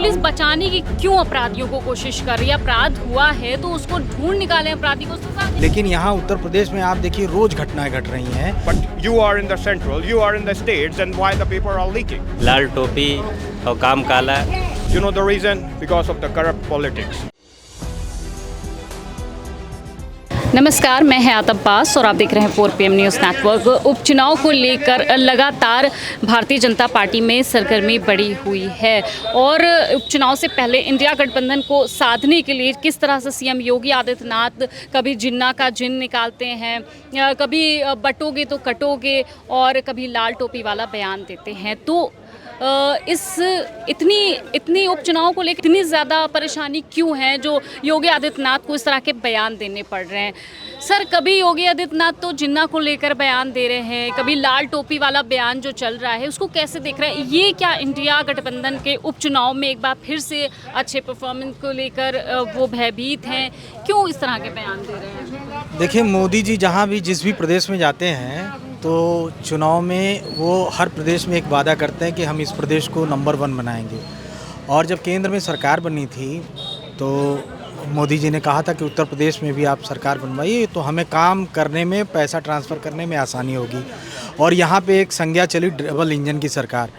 Police बचाने की क्यों अपराधियों को कोशिश कर रही है? अपराध हुआ है तो उसको ढूंढ निकालें, अपराधी को सजा दें। लेकिन यहाँ उत्तर प्रदेश में आप देखिए रोज घटनाएं घट रही हैं। But you are in the central, you are in the states, and why the paper are leaking? लाल टोपी और काम काला। You know the reason? Because of the corrupt politics. नमस्कार, मैं हयात अब्बास और आप देख रहे हैं 4PM न्यूज़ नेटवर्क। उपचुनाव को लेकर लगातार भारतीय जनता पार्टी में सरगर्मी बढ़ी हुई है और उपचुनाव से पहले इंडिया गठबंधन को साधने के लिए किस तरह से सीएम योगी आदित्यनाथ कभी जिन्ना का जिन निकालते हैं, कभी बटोगे तो कटोगे और कभी लाल टोपी वाला बयान देते हैं। तो इस इतनी उपचुनाव को लेकर इतनी ज़्यादा परेशानी क्यों है जो योगी आदित्यनाथ को इस तरह के बयान देने पड़ रहे हैं? सर, कभी योगी आदित्यनाथ तो जिन्ना को लेकर बयान दे रहे हैं, कभी लाल टोपी वाला बयान जो चल रहा है उसको कैसे देख रहे हैं? ये क्या इंडिया गठबंधन के उपचुनाव में एक बार फिर से अच्छे परफॉर्मेंस को लेकर वो भयभीत हैं? क्यों इस तरह के बयान दे रहे हैं? देखिए, मोदी जी जहाँ भी जिस भी प्रदेश में जाते हैं तो चुनाव में वो हर प्रदेश में एक वादा करते हैं कि हम इस प्रदेश को नंबर 1 बनाएंगे। और जब केंद्र में सरकार बनी थी तो मोदी जी ने कहा था कि उत्तर प्रदेश में भी आप सरकार बनवाइए तो हमें काम करने में, पैसा ट्रांसफ़र करने में आसानी होगी। और यहाँ पे एक संज्ञा चली डबल इंजन की सरकार।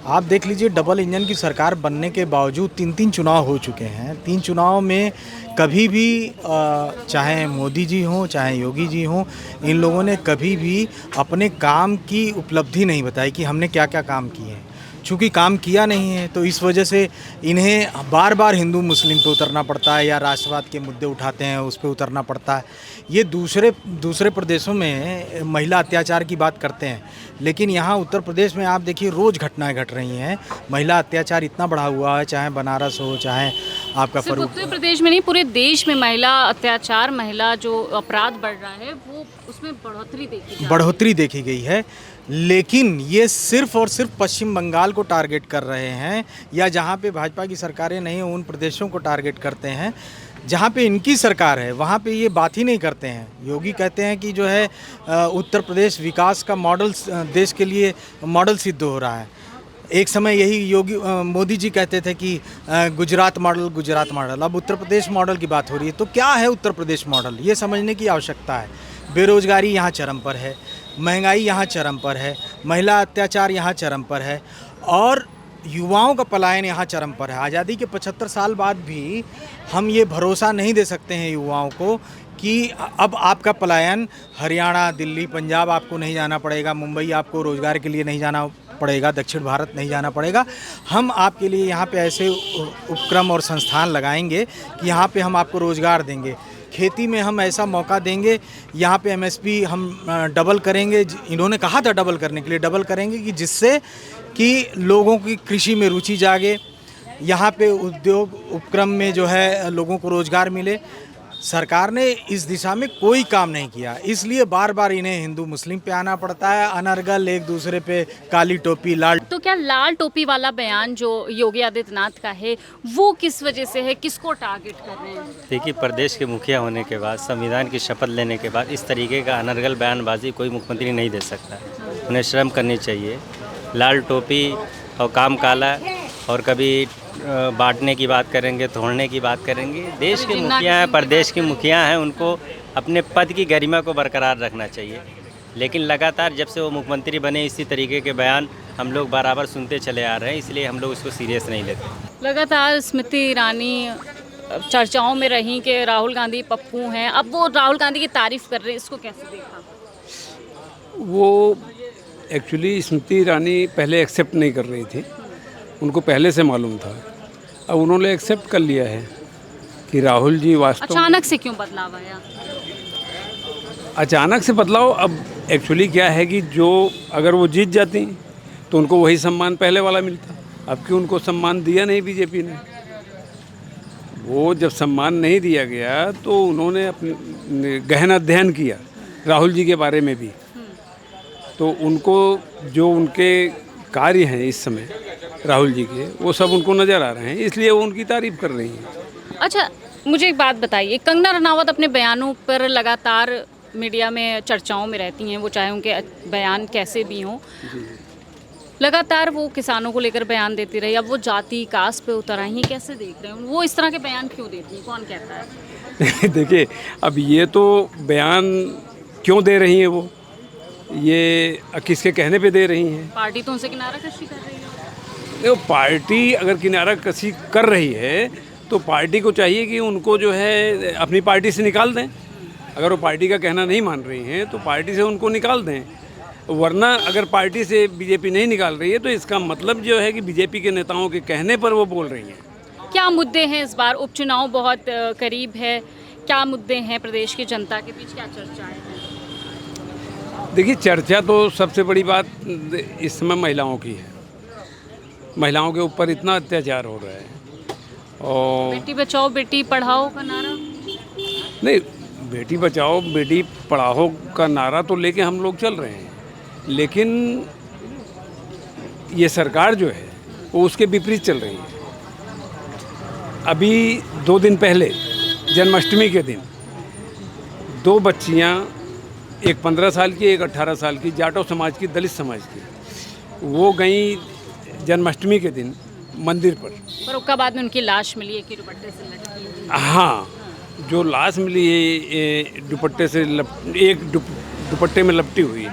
आप देख लीजिए, डबल इंजन की सरकार बनने के बावजूद 3 चुनाव हो चुके हैं। 3 चुनाव में कभी भी चाहे मोदी जी हों चाहे योगी जी हों, इन लोगों ने कभी भी अपने काम की उपलब्धि नहीं बताई कि हमने क्या क्या काम किए हैं। चूँकि काम किया नहीं है तो इस वजह से इन्हें बार बार हिंदू मुस्लिम पे उतरना पड़ता है या राष्ट्रवाद के मुद्दे उठाते हैं उस पे उतरना पड़ता है। ये दूसरे प्रदेशों में महिला अत्याचार की बात करते हैं, लेकिन यहाँ उत्तर प्रदेश में आप देखिए रोज़ घटनाएं घट रही हैं। महिला अत्याचार इतना बढ़ा हुआ है, चाहे बनारस हो चाहे आपका सिर्फ उत्तर प्रदेश में नहीं, पूरे देश में महिला अत्याचार, महिला जो अपराध बढ़ रहा है वो उसमें बढ़ोतरी देखी गई है। लेकिन ये सिर्फ और सिर्फ पश्चिम बंगाल को टारगेट कर रहे हैं या जहाँ पे भाजपा की सरकारें नहीं उन प्रदेशों को टारगेट करते हैं। जहाँ पे इनकी सरकार है वहाँ पे ये बात ही नहीं करते हैं। योगी कहते हैं कि जो है उत्तर प्रदेश विकास का मॉडल, देश के लिए मॉडल सिद्ध हो रहा है। एक समय यही मोदी जी कहते थे कि गुजरात मॉडल। अब उत्तर प्रदेश मॉडल की बात हो रही है। तो क्या है उत्तर प्रदेश मॉडल, ये समझने की आवश्यकता है। बेरोजगारी यहाँ चरम पर है, महंगाई यहाँ चरम पर है, महिला अत्याचार यहाँ चरम पर है और युवाओं का पलायन यहाँ चरम पर है। आज़ादी के 75 साल बाद भी हम ये भरोसा नहीं दे सकते हैं युवाओं को कि अब आपका पलायन हरियाणा, दिल्ली, पंजाब आपको नहीं जाना पड़ेगा, मुंबई आपको रोज़गार के लिए नहीं जाना पड़ेगा, दक्षिण भारत नहीं जाना पड़ेगा। हम आपके लिए यहाँ पे ऐसे उपक्रम और संस्थान लगाएंगे कि यहाँ पे हम आपको रोज़गार देंगे। खेती में हम ऐसा मौका देंगे, यहाँ पे MSP हम डबल करेंगे। इन्होंने कहा था डबल करने के लिए, डबल करेंगे कि जिससे कि लोगों की कृषि में रुचि जागे, यहाँ पे उद्योग उपक्रम में जो है लोगों को रोज़गार मिले। सरकार ने इस दिशा में कोई काम नहीं किया, इसलिए बार बार इन्हें हिंदू मुस्लिम पे आना पड़ता है, अनर्गल एक दूसरे पे काली टोपी लाल। तो क्या लाल टोपी वाला बयान जो योगी आदित्यनाथ का है वो किस वजह से है, किसको टारगेट कर रहे हैं? देखिए, प्रदेश के मुखिया होने के बाद, संविधान की शपथ लेने के बाद इस तरीके का अनर्गल बयानबाजी कोई मुख्यमंत्री नहीं दे सकता है। उन्हें शर्म करनी चाहिए। लाल टोपी और काम काला और कभी बांटने की बात करेंगे, तोड़ने की बात करेंगे। देश के मुखिया हैं, प्रदेश के मुखिया हैं, उनको अपने पद की गरिमा को बरकरार रखना चाहिए। लेकिन लगातार जब से वो मुख्यमंत्री बने इसी तरीके के बयान हम लोग बराबर सुनते चले आ रहे हैं, इसलिए हम लोग इसको सीरियस नहीं लेते। लगातार स्मृति ईरानी चर्चाओं में रही कि राहुल गांधी पप्पू हैं, अब वो राहुल गांधी की तारीफ कर रहे हैं, इसको कैसे देखा? वो एक्चुअली स्मृति ईरानी पहले एक्सेप्ट नहीं कर रही थी, उनको पहले से मालूम था। अब उन्होंने एक्सेप्ट कर लिया है कि राहुल जी वास्तव। अचानक से क्यों बदलाव आया? अचानक से बदलाव, अब एक्चुअली क्या है कि जो अगर वो जीत जाती तो उनको वही सम्मान पहले वाला मिलता। अब क्यों उनको सम्मान दिया नहीं बीजेपी ने? वो जब सम्मान नहीं दिया गया तो उन्होंने अपने गहन अध्ययन किया राहुल जी के बारे में भी, तो उनको जो उनके कार्य हैं इस समय राहुल जी के, वो सब उनको नज़र आ रहे हैं, इसलिए वो उनकी तारीफ कर रही हैं। अच्छा, मुझे एक बात बताइए, कंगना रनावत अपने बयानों पर लगातार मीडिया में चर्चाओं में रहती हैं, वो चाहे उनके बयान कैसे भी हों। लगातार वो किसानों को लेकर बयान देती रही, अब वो जाति कास्ट पे उतर आई हैं, कैसे देख रहे हैं? वो इस तरह के बयान क्यों देती हैं, कौन कहता है? देखिए, अब ये तो बयान क्यों दे रही हैं वो, ये किसके कहने पे दे रही हैं? पार्टी तो उनसे किनारा कशी कर रही है। देखो, पार्टी अगर किनारा कशी कर रही है तो पार्टी को चाहिए कि उनको जो है अपनी पार्टी से निकाल दें। अगर वो पार्टी का कहना नहीं मान रही हैं तो पार्टी से उनको निकाल दें, वरना अगर पार्टी से बीजेपी नहीं निकाल रही है तो इसका मतलब जो है कि बीजेपी के नेताओं के कहने पर वो बोल रही हैं। क्या मुद्दे हैं इस बार? उपचुनाव बहुत करीब है, क्या मुद्दे हैं प्रदेश की जनता के बीच, क्या चर्चाएं हैं? देखिए, चर्चा तो सबसे बड़ी बात इस समय महिलाओं की है। महिलाओं के ऊपर इतना अत्याचार हो रहा है और बेटी बचाओ बेटी पढ़ाओ का नारा, नहीं, बेटी बचाओ बेटी पढ़ाओ का नारा तो लेके हम लोग चल रहे हैं, लेकिन ये सरकार जो है वो उसके विपरीत चल रही है। अभी 2 दिन पहले जन्माष्टमी के दिन 2 बच्चियां, एक 15 साल की एक 18 साल की, जाटो समाज की, दलित समाज की, वो गई जन्माष्टमी के दिन मंदिर पर उसका बाद में उनकी लाश मिली है कि दुपट्टे से लटकी। हाँ, जो लाश मिली है दुपट्टे से दुपट्टे में लपटी हुई,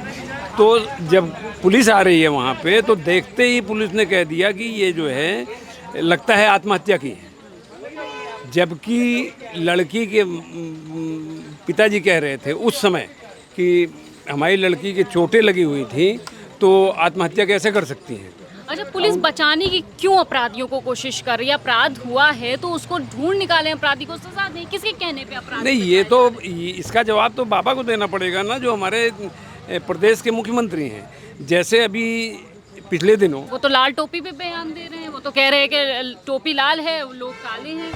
तो जब पुलिस आ रही है वहाँ पे तो देखते ही पुलिस ने कह दिया कि ये जो है लगता है आत्महत्या की है, जबकि लड़की के पिताजी कह रहे थे उस समय कि हमारी लड़की के चोटें लगी हुई थी तो आत्महत्या कैसे कर सकती हैं। अच्छा, पुलिस बचाने की क्यों अपराधियों को कोशिश कर रही है? अपराध हुआ है तो उसको ढूंढ निकालें, अपराधी को सजा दें, किसके कहने पे अपराध? नहीं, ये तो इसका जवाब तो बाबा को देना पड़ेगा ना, जो हमारे प्रदेश के मुख्यमंत्री हैं। जैसे अभी पिछले दिनों वो तो लाल टोपी पे बयान दे रहे हैं, वो तो कह रहे हैं कि टोपी लाल है, लोग काले हैं।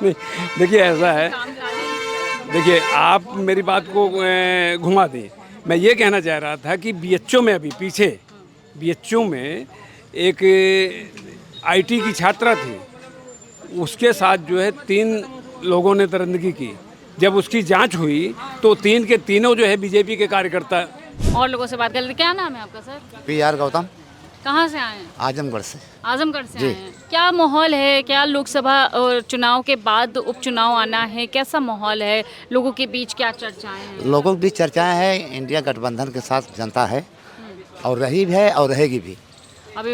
नहीं, देखिए ऐसा है, काम काले हैं। देखिए आप मेरी बात को घुमा दें। मैं ये कहना चाह रहा था कि बीएचयू में अभी पीछे बीएचयू में एक आईटी की छात्रा थी, उसके साथ जो है 3 लोगों ने दरिंदगी की। जब उसकी जांच हुई तो 3 के तीनों जो है बीजेपी के कार्यकर्ता। और लोगों से बात कर लेते, क्या नाम है आपका सर? PR गौतम, कहाँ से आए हैं? आजमगढ़ से। आजमगढ़ से आए हैं। क्या माहौल है? क्या लोकसभा और चुनाव के बाद उपचुनाव आना है, कैसा माहौल है? लोगों के बीच क्या चर्चाएं हैं? लोगों के बीच चर्चाएं हैं, इंडिया गठबंधन के साथ जनता है और रही भी है और रहेगी भी। अभी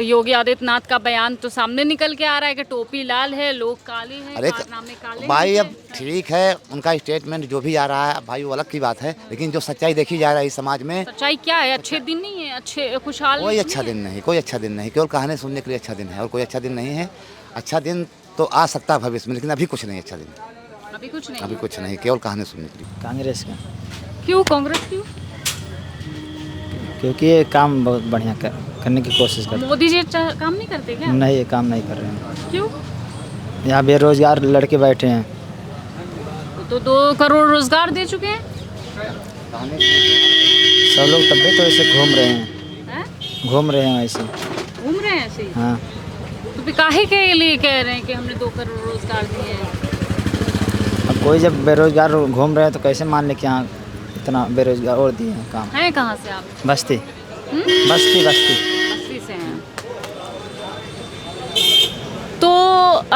योगी आदित्यनाथ का बयान तो सामने निकल के आ रहा है कि टोपी लाल है, लोग काले हैं, अरे कारनामे काले भाई, हैं। अब ठीक है उनका स्टेटमेंट जो भी आ रहा है भाई, वो अलग की बात है, लेकिन जो सच्चाई देखी जा रही है समाज में, सच्चाई क्या है? अच्छे दिन नहीं है, अच्छे खुशहाल कोई नहीं अच्छा है। दिन नहीं, कोई अच्छा दिन नहीं, केवल कहानी सुनने के लिए अच्छा दिन है और कोई अच्छा दिन नहीं है। अच्छा दिन तो आ सकता है भविष्य में, लेकिन अभी कुछ नहीं अच्छा दिन, अभी कुछ नहीं अभी है। कुछ नहीं, केवल कहानी सुनने के लिए। कांग्रेस का, क्यों कांग्रेस? क्यों? क्योंकि ये काम बहुत बढ़िया करने की कोशिश करते मोदी जी काम नहीं करते क्या? हैं। नहीं, ये काम नहीं कर रहे हैं। क्यों? यहाँ बेरोजगार लड़के बैठे हैं। तो 2 करोड़ रोजगार दे चुके हैं। सब लोग तब भी तो ऐसे घूम रहे हैं, हैं? घूम रहे हैं ऐसे। घूम रहे हैं ऐसे ही? हाँ, तो फिर काहे के लिए कह रहे हैं कि हमने 2 करोड़ रोजगार दिए हैं? अब कोई जब बेरोजगार घूम रहे हैं तो कैसे मान ले कि यहाँ इतना बेरोजगार और दिए हैं काम। हैं कहाँ से आप? बस्ती, बस्ती। बस्ती से हैं। तो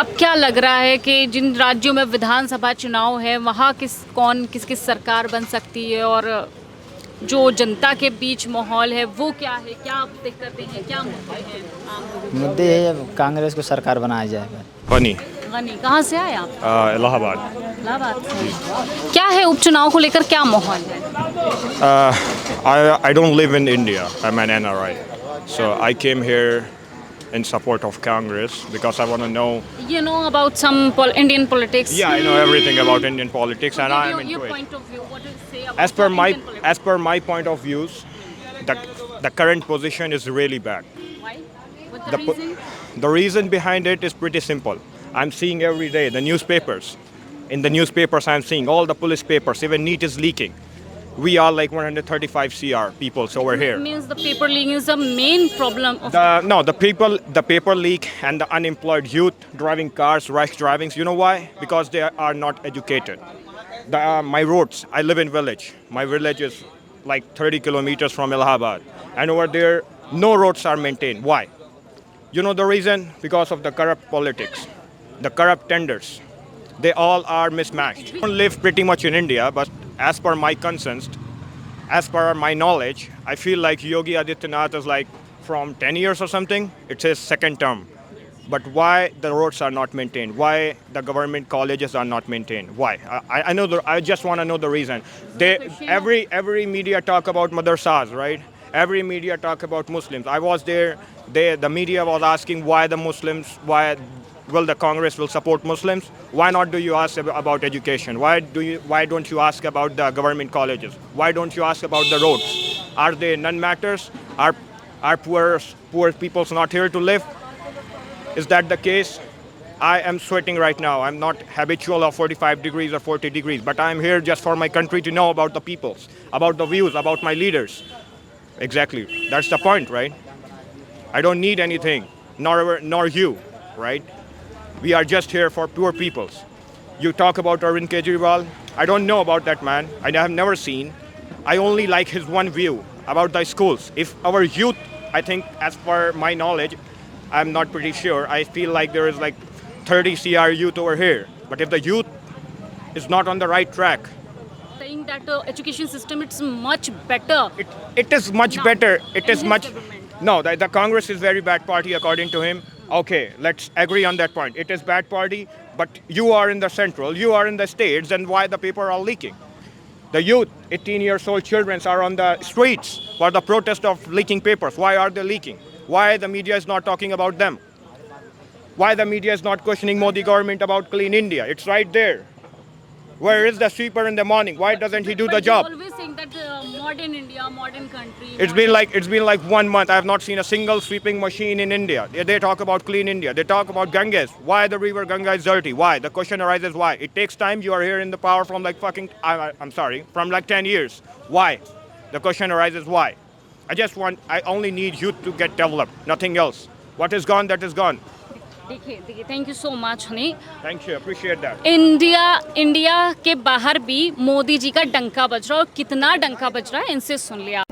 अब क्या लग रहा है कि जिन राज्यों में विधानसभा चुनाव है वहाँ किसकी सरकार बन सकती है, और जो जनता के बीच माहौल है वो क्या है? क्या दिक्कतें हैं, क्या मुद्दे हैं आम लोगों के? मुद्दे है जब कांग्रेस को सरकार बनाया जाए। Funny. गनी, कहाँ से आए आप? Allahabad. इलाहाबाद से। क्या है उपचुनाव को लेकर, क्या माहौल है? I don't live in India. I'm an NRI. So I came here in support of Congress because I want to know. You know about some Indian politics? Yeah, I know everything about Indian politics and I am into your it. point of view, what do you say about As per Indian politics? as per my point of views, the current position is really bad. Why? What's The the po- reason? The reason behind it is pretty simple. I'm seeing every day the newspapers. In the newspapers, I'm seeing all the police papers. Even NEET is leaking. We are like 135 CR peoples over It here. means the paper leaking is the main problem of The paper leak and the unemployed youth driving cars, rash drivings. You know why? Because they are not educated. My roads. I live in village. My village is like 30 kilometers from Allahabad, and over there no roads are maintained. Why? You know the reason? Because of the corrupt politics, the corrupt tenders. They all are mismatched. I don't live pretty much in India, but as per my concerns, as per my knowledge, I feel like Yogi Adityanath is like from 10 years or something. It's his second term. But why the roads are not maintained? Why the government colleges are not maintained? Why? I know. I just want to know the reason. Every media talk about madrasas, right? Every media talk about Muslims. I was there. The media was asking why the Muslims, why will the Congress will support Muslims? Why not do you ask about education? Why don't you ask about the government colleges? Why don't you ask about the roads? Are they none matters? Are poor peoples not here to live? Is that the case? I am sweating right now. I'm not habitual of 45 degrees or 40 degrees, but I'm here just for my country to know about the peoples, about the views, about my leaders. Exactly. That's the point, right? I don't need anything, nor you, right? We are just here for poor peoples. You talk about Arvind Kejriwal. I don't know about that man. I have never seen. I only like his one view about the schools. If our youth, I think, as per my knowledge, I'm not pretty sure. I feel like there is like 30 CR youth over here. But if the youth is not on the right track, saying that education system it's much better. it is much Now, better. It in is his much. government. No, the Congress is very bad party according to him. Okay, let's agree on that point. It is bad party, but you are in the central, you are in the states, then why the paper are leaking? The youth, 18 years old children are on the streets for the protest of leaking papers. Why are they leaking? Why the media is not talking about them? Why the media is not questioning Modi government about Clean India? It's right there. Where is the sweeper in the morning? Why doesn't he do the But job? they're always saying that modern India, modern country. It's been like 1 month. I have not seen a single sweeping machine in India. They talk about Clean India. They talk about Ganges. Why the river Ganga is dirty? Why? The question arises why. It takes time. You are here in the power from like I'm sorry, from like 10 years. Why? The question arises why. I only need youth to get developed. Nothing else. What is gone, that is gone. देखिए thank you so much Honey. Thank you. Appreciate that. India के बाहर भी मोदी जी का डंका बज रहा है और कितना डंका बज रहा है इनसे सुन लिया.